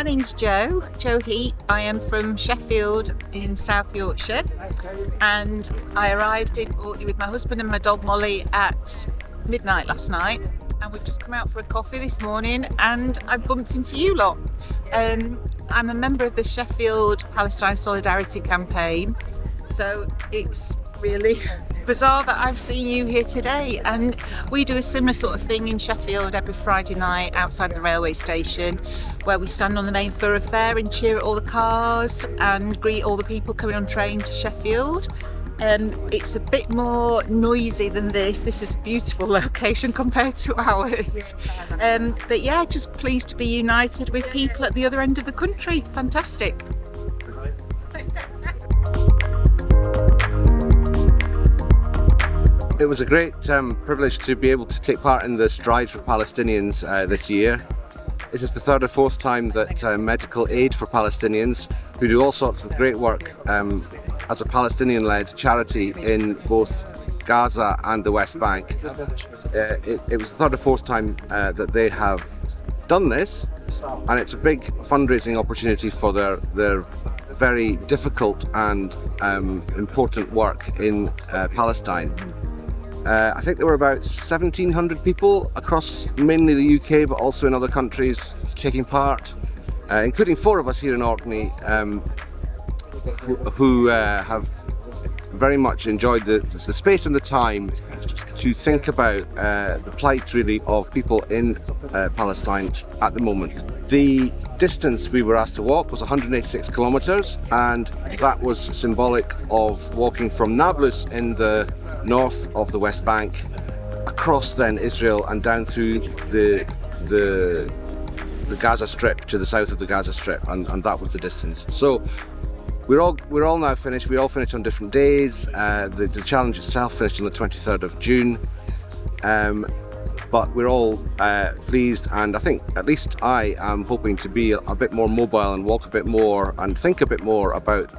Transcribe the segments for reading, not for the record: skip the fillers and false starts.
name's Jo Heat. I am from Sheffield in South Yorkshire, and I arrived in Orkney with my husband and my dog Molly at midnight last night, and we've just come out for a coffee this morning and I bumped into you lot. I'm a member of the Sheffield Palestine Solidarity Campaign, so it's really bizarre that I've seen you here today. And we do a similar sort of thing in Sheffield every Friday night outside the railway station, where we stand on the main thoroughfare and cheer at all the cars and greet all the people coming on train to Sheffield. It's a bit more noisy than this. This is a beautiful location compared to ours. But yeah, just pleased to be united with people at the other end of the country. Fantastic. It was a great privilege to be able to take part in the Stride for Palestinians this year. This is the third or fourth time that Medical Aid for Palestinians, who do all sorts of great work as a Palestinian-led charity in both Gaza and the West Bank. It was the third or fourth time that they have done this, and it's a big fundraising opportunity for their very difficult and important work in Palestine. I think there were about 1,700 people across mainly the UK, but also in other countries taking part, including 4 of us here in Orkney, who have very much enjoyed the space and the time to think about the plight really of people in Palestine at the moment. The distance we were asked to walk was 186 kilometres, and that was symbolic of walking from Nablus in the north of the West Bank across then Israel and down through the Gaza Strip to the south of the Gaza Strip, and that was the distance. So we're all now finished. We all finished on different days. The challenge itself finished on the 23rd of June. But we're all pleased, and I think at least I am hoping to be a bit more mobile and walk a bit more and think a bit more about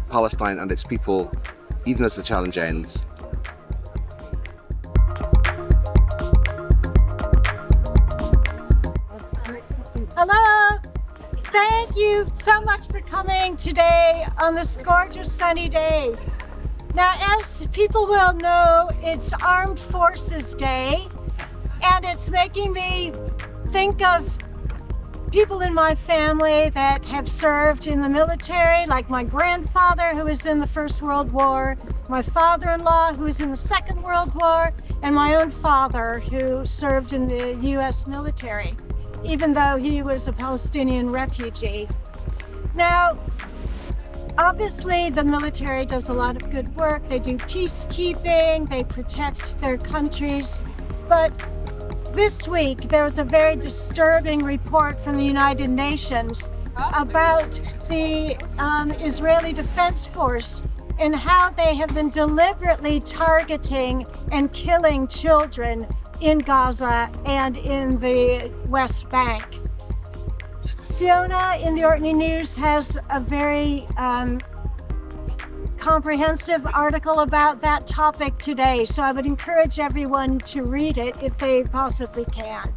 Palestine and its people, even as the challenge ends. Hello! Thank you so much for coming today on this gorgeous sunny day. Now, as people will know, it's Armed Forces Day, and it's making me think of people in my family that have served in the military, like my grandfather who was in the First World War, my father-in-law who was in the Second World War, and my own father who served in the US military, even though he was a Palestinian refugee. Now, obviously the military does a lot of good work. They do peacekeeping, they protect their countries, but this week there was a very disturbing report from the United Nations about the Israeli Defense Force and how they have been deliberately targeting and killing children in Gaza and in the West Bank. Fiona in the Orkney News has a very comprehensive article about that topic today, so I would encourage everyone to read it if they possibly can.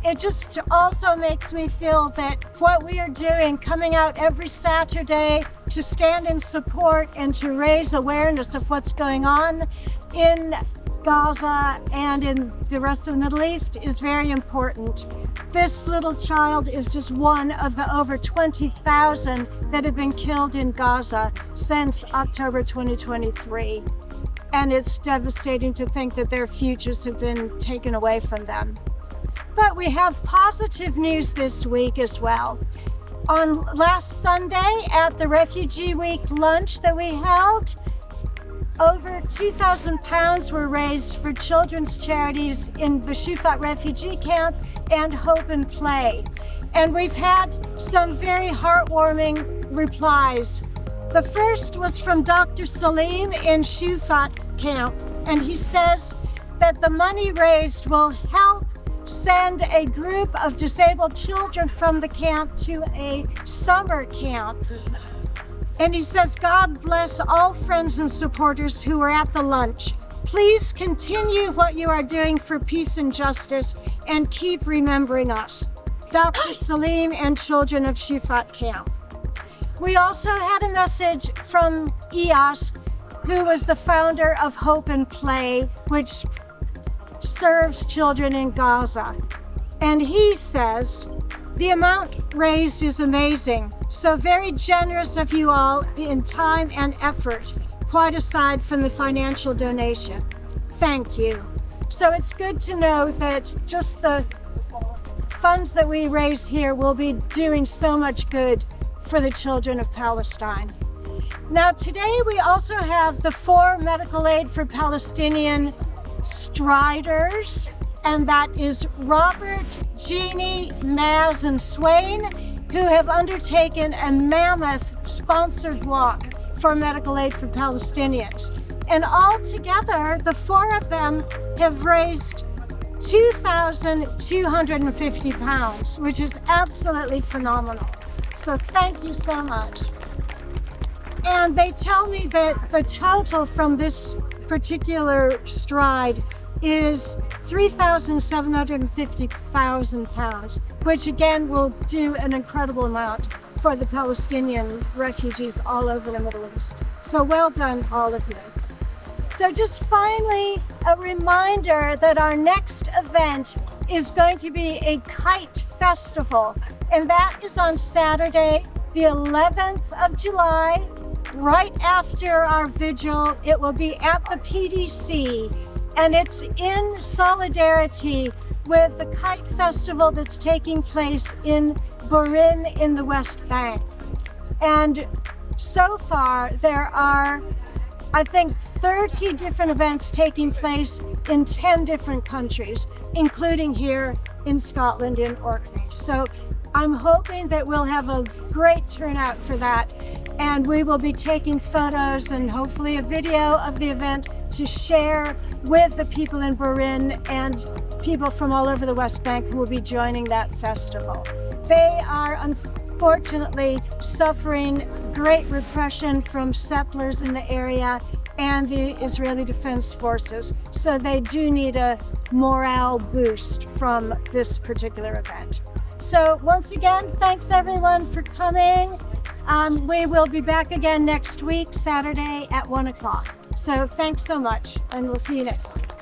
It just also makes me feel that what we are doing, coming out every Saturday to stand in support and to raise awareness of what's going on in Gaza and in the rest of the Middle East, is very important. This little child is just one of the over 20,000 that have been killed in Gaza since October 2023. And it's devastating to think that their futures have been taken away from them. But we have positive news this week as well. On last Sunday at the Refugee Week lunch that we held, over £2,000 were raised for children's charities in the Shufat refugee camp and Hope and Play. And we've had some very heartwarming replies. The first was from Dr. Salim in Shufat camp, and he says that the money raised will help send a group of disabled children from the camp to a summer camp. And he says, God bless all friends and supporters who were at the lunch. Please continue what you are doing for peace and justice and keep remembering us. Dr. Salim and children of Shifat Camp. We also had a message from EOS, who was the founder of Hope and Play, which serves children in Gaza. And he says, the amount raised is amazing, so very generous of you all in time and effort, quite aside from the financial donation. Thank you. So it's good to know that just the funds that we raise here will be doing so much good for the children of Palestine. Now today we also have the 4 medical aid for Palestinian striders, and that is Robert, Jeannie, Maz, and Swain, who have undertaken a mammoth sponsored walk for medical aid for Palestinians. And all together, the 4 of them have raised 2,250 pounds, which is absolutely phenomenal. So thank you so much. And they tell me that the total from this particular stride is 3,750,000 pounds, which again will do an incredible amount for the Palestinian refugees all over the Middle East. So well done, all of you. So just finally, a reminder that our next event is going to be a kite festival, and that is on Saturday, the 11th of July, right after our vigil. It will be at the PDC, and it's in solidarity with the kite festival that's taking place in Burin in the West Bank. And so far, there are, I think, 30 different events taking place in 10 different countries, including here in Scotland in Orkney. So I'm hoping that we'll have a great turnout for that, and we will be taking photos and hopefully a video of the event to share with the people in Burin and people from all over the West Bank who will be joining that festival. They are unfortunately suffering great repression from settlers in the area and the Israeli Defense Forces, so they do need a morale boost from this particular event. So once again, thanks everyone for coming. We will be back again next week, Saturday at 1 o'clock. So thanks so much, and we'll see you next week.